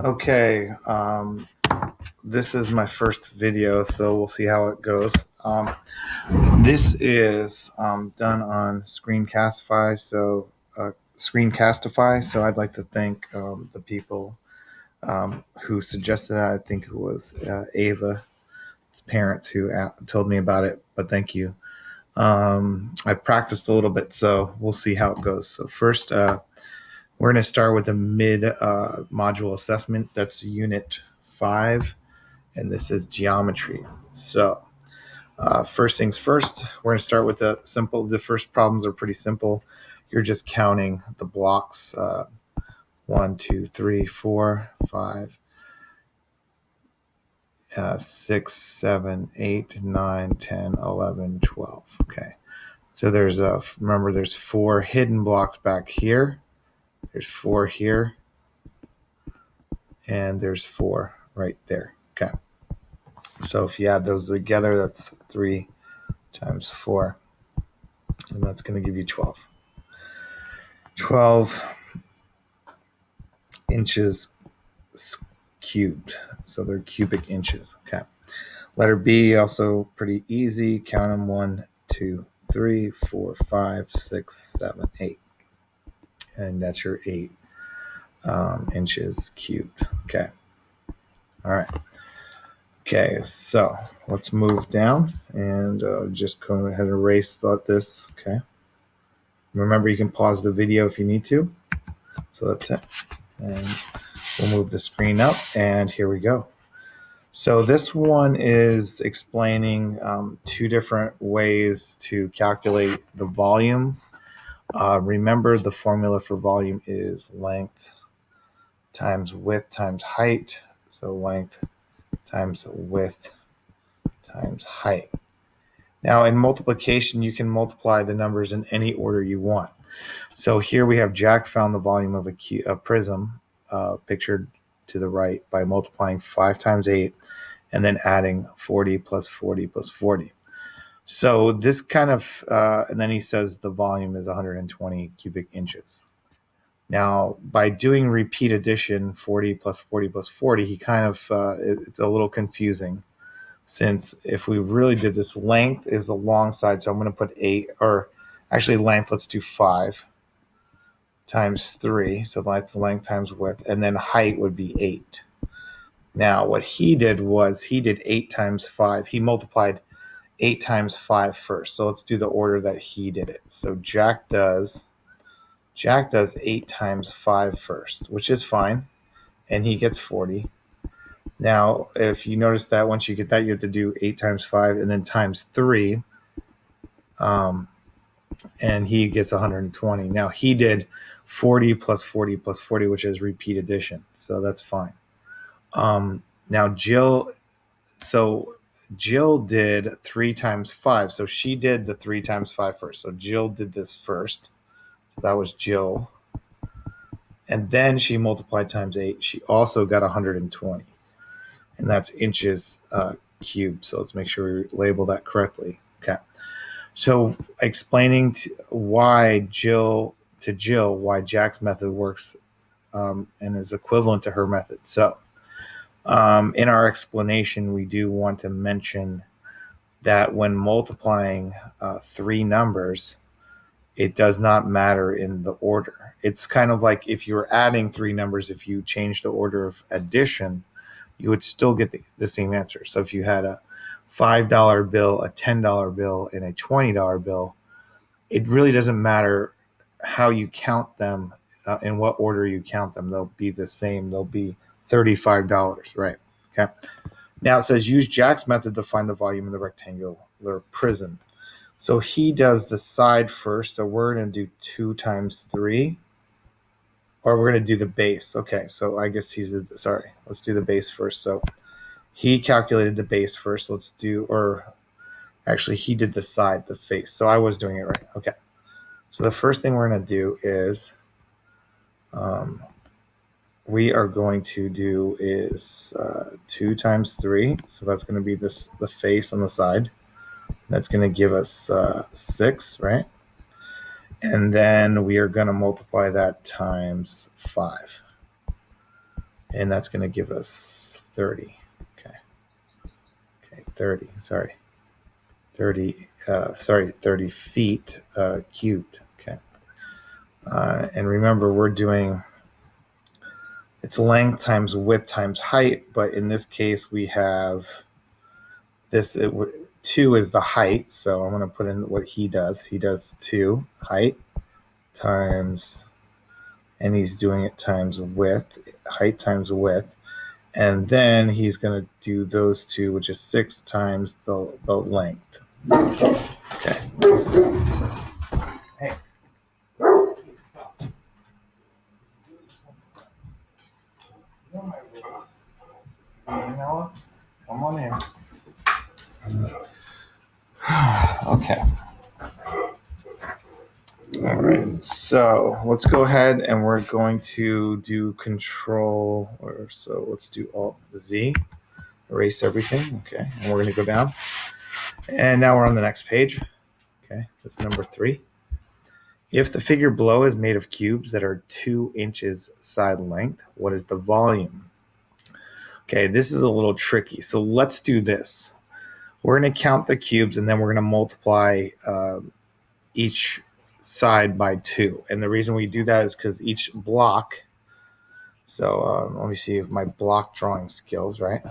Okay, this is my first video, so we'll see how it goes. This is done on Screencastify. So I'd like to thank the people who suggested that. I think it was Ava's parents who told me about it, but thank you. I practiced a little bit, so we'll see how it goes. So first, we're going to start with a mid-module assessment. That's Unit 5, and this is geometry. So first things first, we're going to start with the first problems are pretty simple. You're just counting the blocks, 1, 2, 3, 4, 5, 6, 7, 8, 9, 10, 11, 12. Okay. So remember there's 4 hidden blocks back here. There's 4 here. And there's 4 right there. Okay. So if you add those together, that's 3 times 4. And that's going to give you 12. 12 inches cubed. So they're cubic inches. Okay. Letter B, also pretty easy. Count them 1, 2, 3, 4, 5, 6, 7, 8. And that's your 8 inches cubed. Okay. All right. Okay, so let's move down and just go ahead and erase this. Okay. Remember, you can pause the video if you need to. So that's it. And we'll move the screen up, and here we go. So this one is explaining 2 different ways to calculate the volume. Remember, the formula for volume is length times width times height. So length times width times height. Now, in multiplication, you can multiply the numbers in any order you want. So here we have Jack found the volume of a prism, pictured to the right, by multiplying 5 times 8 and then adding 40 plus 40 plus 40. So this kind of, and then he says the volume is 120 cubic inches. Now, by doing repeat addition, 40 plus 40 plus 40, he kind of, it's a little confusing. Since if we really did this, length is the long side. So I'm going to put 8, or actually length, let's do 5 times 3. So that's length times width. And then height would be 8. Now, what he did was he did 8 times 5. He multiplied 8 times 5 first. So let's do the order that he did it. So Jack does 8 times 5 first, which is fine. And he gets 40. Now, if you notice that once you get that, you have to do 8 times 5 and then times 3. And he gets 120. Now, he did 40 plus 40 plus 40, which is repeat addition. So that's fine. Now, Jill did 3 times 5. So she did the 3 times 5 first. So Jill did this first. So that was Jill. And then she multiplied times 8. She also got 120. And that's inches cubed. So let's make sure we label that correctly. Okay. So explaining why Jack's method works and is equivalent to her method. So in our explanation, we do want to mention that when multiplying 3 numbers, it does not matter in the order. It's kind of like if you were adding 3 numbers, if you change the order of addition, you would still get the same answer. So if you had a $5 bill, a $10 bill, and a $20 bill, it really doesn't matter how you count them, in what order you count them. They'll be the same. They'll be $35, right? Okay. Now it says use Jack's method to find the volume of the rectangular prism. So he does the side first. So we're going to do 2 times 3. Or we're going to do the base. Okay, so I guess let's do the base first. So he calculated the base first. He did the side, the face. So I was doing it right. Okay. So the first thing we're going to do is we are going to do is 2 times 3. So that's going to be the face on the side. That's going to give us 6, right? And then we are going to multiply that times 5. and that's going to give us 30. Okay, 30. Sorry, 30. 30 feet cubed. Okay, and remember we're doing it's length times width times height, but in this case we have this. 2 is the height, so I'm going to put in what he does. He does 2 height times, and he's doing it times width, height times width. And then he's going to do those 2, which is 6 times the length. Okay. Hey. Noah, come on in. Okay. All right. So let's go ahead and we're going to do Control, or so let's do Alt Z. Erase everything. Okay. And we're going to go down. And now we're on the next page. Okay. That's number 3. If the figure below is made of cubes that are 2 inches side length, what is the volume? Okay, this is a little tricky. So let's do this. We're going to count the cubes and then we're going to multiply each side by 2. And the reason we do that is because each block, so let me see if my block drawing skills, right?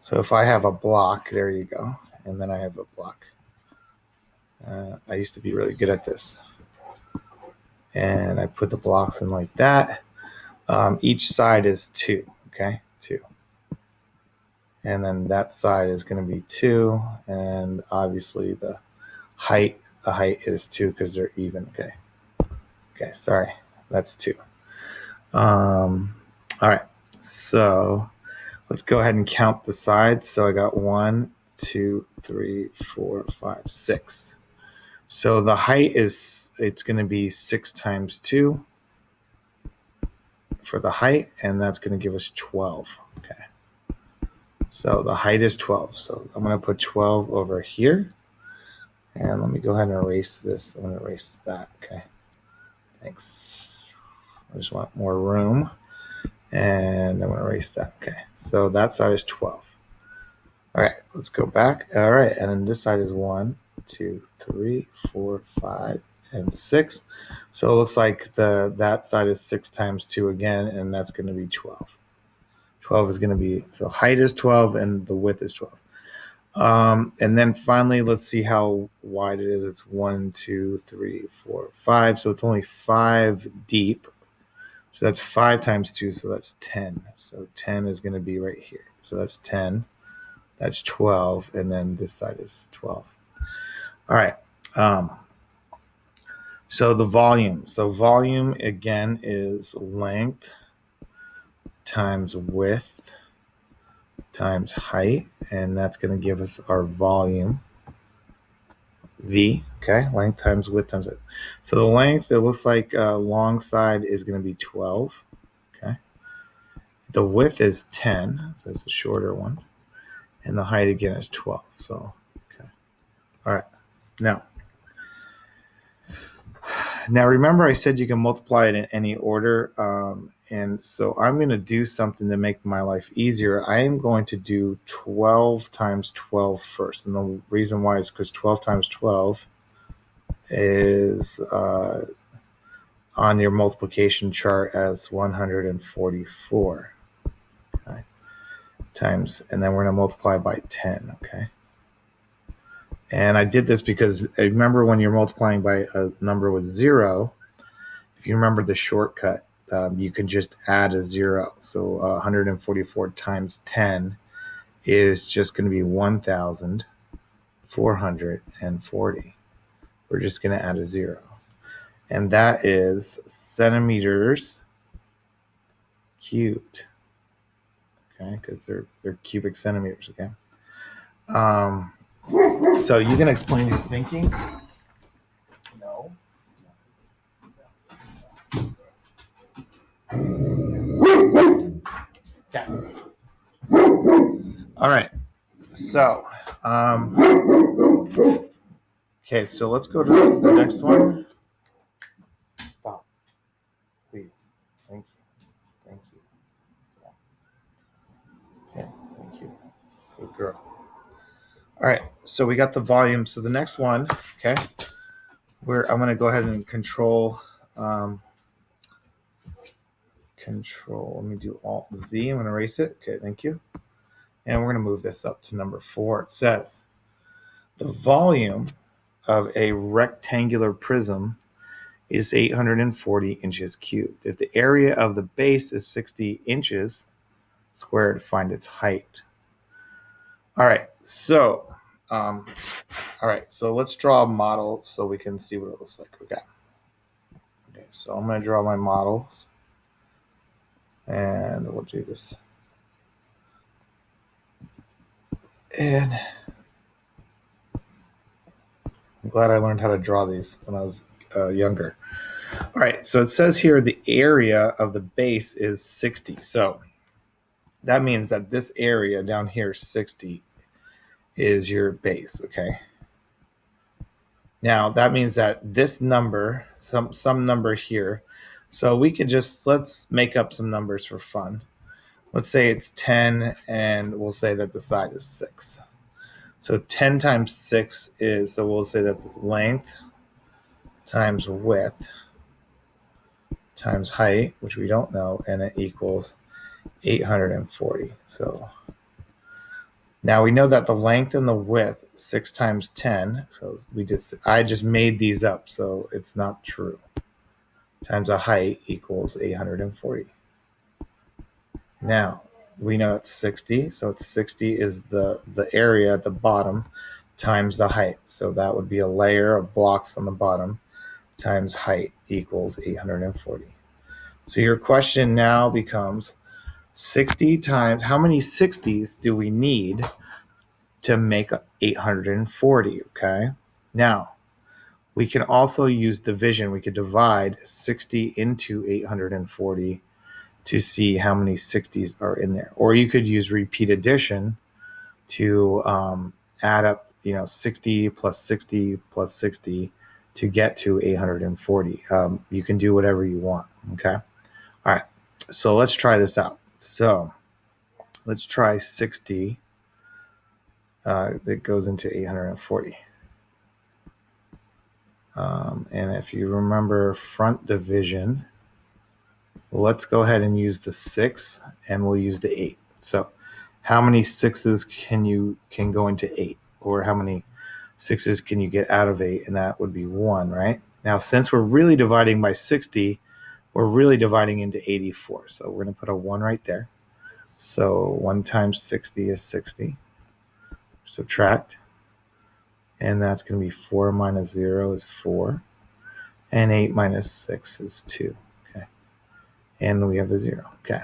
So if I have a block, there you go. And then I have a block. I used to be really good at this. And I put the blocks in like that. Each side is 2, okay? 2. And then that side is going to be 2. And obviously the height is 2 because they're even, okay? Okay, sorry. That's 2. All right. So let's go ahead and count the sides. So I got 1, 2, 3, 4, 5, 6. So the height it's going to be 6 times 2 for the height, and that's going to give us 12. Okay. So the height is 12. So I'm going to put 12 over here. And let me go ahead and erase this. I'm going to erase that. Okay. Thanks. I just want more room. And I'm going to erase that. Okay. So that side is 12. All right. Let's go back. All right. And then this side is 1, 2, 3, 4, 5, and 6. So it looks like that side is 6 times 2 again, and that's going to be 12. 12 is going to be, so height is 12 and the width is 12. And then finally, let's see how wide it is. It's 1, 2, 3, 4, 5. So it's only 5 deep. So that's 5 times 2. So that's 10. So 10 is going to be right here. So that's 10. That's 12. And then this side is 12. All right. So the volume. So volume, again, is length times width times height, and that's going to give us our volume, V, okay? Length times width times height. So the length, it looks like long side is going to be 12, okay? The width is 10, so it's the shorter one. And the height, again, is 12, so, okay. All right, now remember I said you can multiply it in any order, and so I'm going to do something to make my life easier. I am going to do 12 times 12 first. And the reason why is because 12 times 12 is on your multiplication chart as 144. Okay? Times, and then we're going to multiply by 10, okay? And I did this because I remember when you're multiplying by a number with 0, if you remember the shortcut, you can just add a 0. So 144 times 10 is just going to be 1,440. We're just going to add a 0. And that is centimeters cubed. Okay, because they're cubic centimeters, okay? So you can explain your thinking? No. Okay. All right. So, okay, so let's go to the next one. Stop. Please. Thank you. Thank you. girl. All right, so we got the volume. So the next one, okay, I'm going to go ahead and control. Let me do Alt Z. I'm going to erase it. Okay, thank you. And we're going to move this up to number 4. It says the volume of a rectangular prism is 840 inches cubed. If the area of the base is 60 inches squared, find its height. All right, so let's draw a model so we can see what it looks like. Okay, so I'm going to draw my models, and we'll do this. And I'm glad I learned how to draw these when I was younger. All right, so it says here the area of the base is 60. So that means that this area down here, 60, is your base, okay? Now, that means that this number, some number here, so we could let's make up some numbers for fun. Let's say it's 10, and we'll say that the side is 6. So 10 times 6 is, so we'll say that's length times width times height, which we don't know, and it equals 840. So now we know that the length and the width, 6 times 10, so I just made these up, so it's not true, times a height equals 840. Now, we know it's 60, so it's 60 is the area at the bottom times the height. So that would be a layer of blocks on the bottom times height equals 840. So your question now becomes 60 times, how many 60s do we need to make 840, okay? Now, we can also use division. We could divide 60 into 840 to see how many 60s are in there. Or you could use repeat addition to add up, 60 plus 60 plus 60 to get to 840. You can do whatever you want, okay? All right, so let's try this out. So let's try 60 that goes into 840. And if you remember front division, let's go ahead and use the 6, and we'll use the 8. So how many 6s can go into 8? Or how many 6s can you get out of 8? And that would be 1, right? Now, since we're really dividing by 60, we're really dividing into 84. So we're going to put a 1 right there. So 1 times 60 is 60. Subtract. And that's going to be 4 minus 0 is 4. And 8 minus 6 is 2. Okay. And we have a 0. Okay.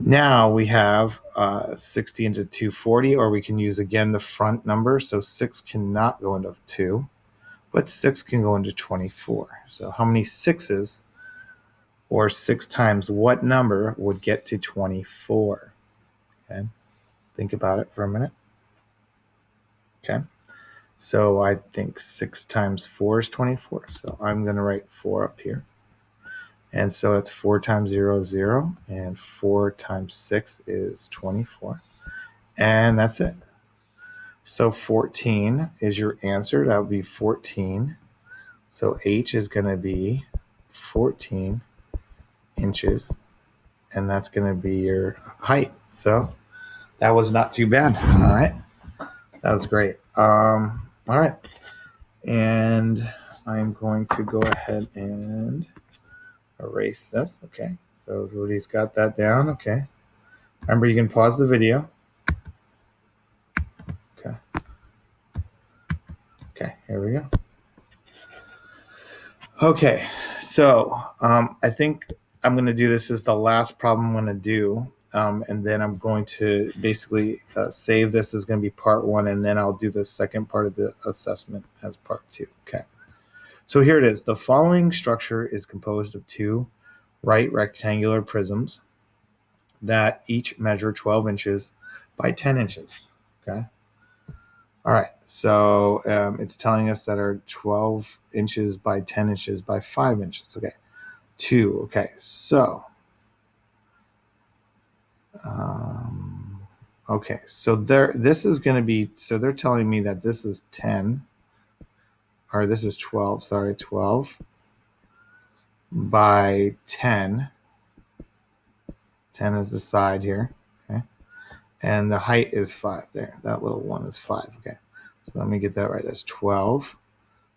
Now we have 60 into 240, or we can use, again, the front number. So 6 cannot go into 2, but 6 can go into 24. So how many 6s, or 6 times what number, would get to 24? Okay. Think about it for a minute. Okay. So I think 6 times 4 is 24. So I'm going to write 4 up here. And so that's 4 times 0 is 0. And 4 times 6 is 24. And that's it. So 14 is your answer. That would be 14. So H is going to be 14 inches. And that's going to be your height. So that was not too bad. All right. That was great. All right. And I'm going to go ahead and erase this. Okay. So everybody's got that down. Okay. Remember, you can pause the video. Okay. Okay. Here we go. Okay. So I think I'm going to do this as the last problem I'm going to do. And then I'm going to basically save this as going to be part 1, and then I'll do the second part of the assessment as part 2. Okay. So here it is. The following structure is composed of 2 right rectangular prisms that each measure 12 inches by 10 inches. Okay. All right. So it's telling us that are 12 inches by 10 inches by 5 inches. Okay. 2. Okay. So Okay, so this is going to be, so they're telling me that this is 10, or this is 12, sorry, 12 by 10. 10 is the side here, okay? And the height is 5 there. That little one is 5, okay? So let me get that right. That's 12,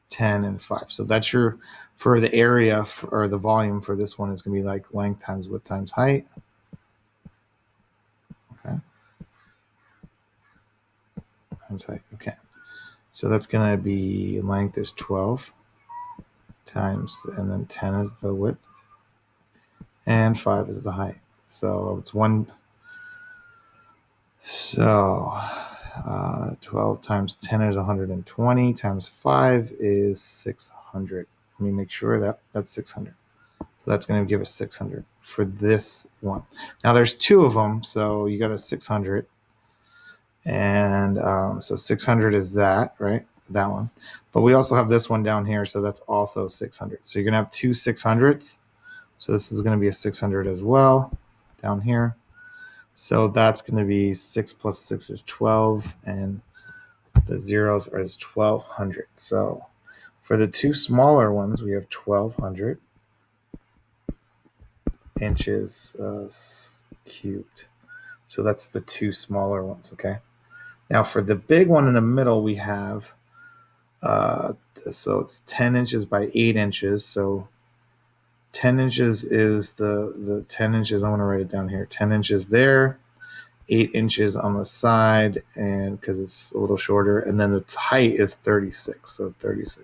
10, and 5. So that's your, for the area, or the volume for this one is going to be like length times width times height. Okay. Times height, okay. So that's going to be, length is 12 times, and then 10 is the width, and 5 is the height. So it's 1, so 12 times 10 is 120, times 5 is 600. Let me make sure that that's 600. So that's going to give us 600 for this one. Now there's 2 of them, so you got a 600. And so 600 is that, right? That one. But we also have this one down here, so that's also 600. So you're going to have 2 600s. So this is going to be a 600 as well down here. So that's going to be 6 plus 6 is 12, and the zeros are 1200. So for the 2 smaller ones, we have 1200 inches cubed. So that's the 2 smaller ones, okay? Now for the big one in the middle, we have, so it's 10 inches by 8 inches. So 10 inches is the 10 inches. I want to write it down here. 10 inches there, 8 inches on the side, and because it's a little shorter. And then the height is 36. So 36.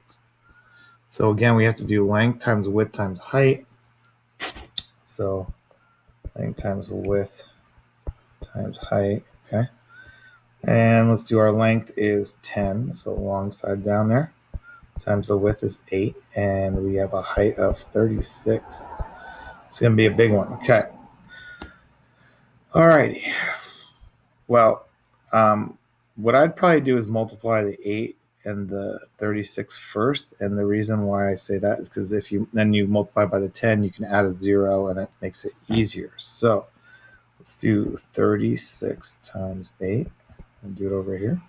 So again, we have to do length times width times height. So length times width times height. Okay. And let's do our length is 10. So long side down there. Times the width is 8. And we have a height of 36. It's going to be a big one. Okay. All righty. Well, what I'd probably do is multiply the 8 and the 36 first. And the reason why I say that is because if you then you multiply by the 10, you can add a 0, and it makes it easier. So let's do 36 times 8 and do it over here.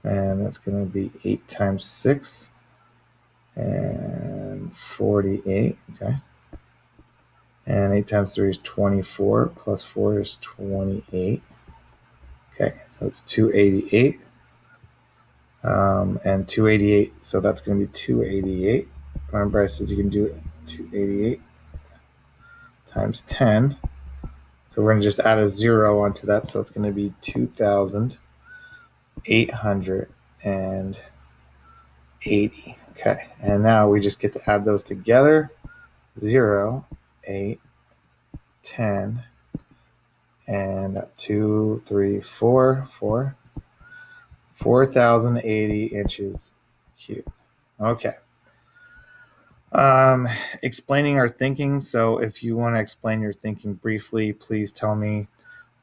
And that's going to be 8 times 6 and 48. Okay. And 8 times 3 is 24, plus 4 is 28. Okay, so it's 288. And 288, so that's going to be 288. Remember I said you can do it 288 times 10. So we're going to just add a 0 onto that, so it's going to be 2,880. Okay, and now we just get to add those together. 0, 8, 10, and 2, 3, 4, 4,080 inches cubed. Okay. Explaining our thinking. So if you want to explain your thinking briefly, please tell me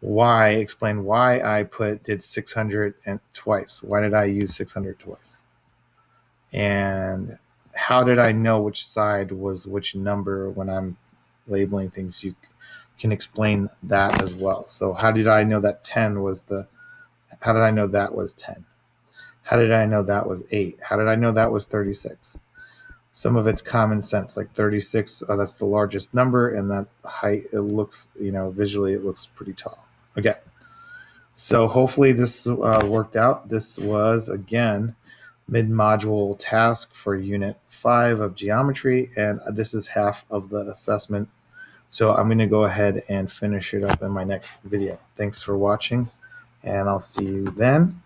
explain why I did 600 and twice. Why did I use 600 twice? And how did I know which side was which number when I'm labeling things? You can explain that as well. So how did I know that 10 was how did I know that was 10? How did I know that was 8? How did I know that was 36? Some of it's common sense, like 36, that's the largest number, and that height, it looks, visually it looks pretty tall. Okay, so hopefully this worked out. This was, again, mid-module task for Unit 5 of Geometry, and this is half of the assessment. So I'm going to go ahead and finish it up in my next video. Thanks for watching, and I'll see you then.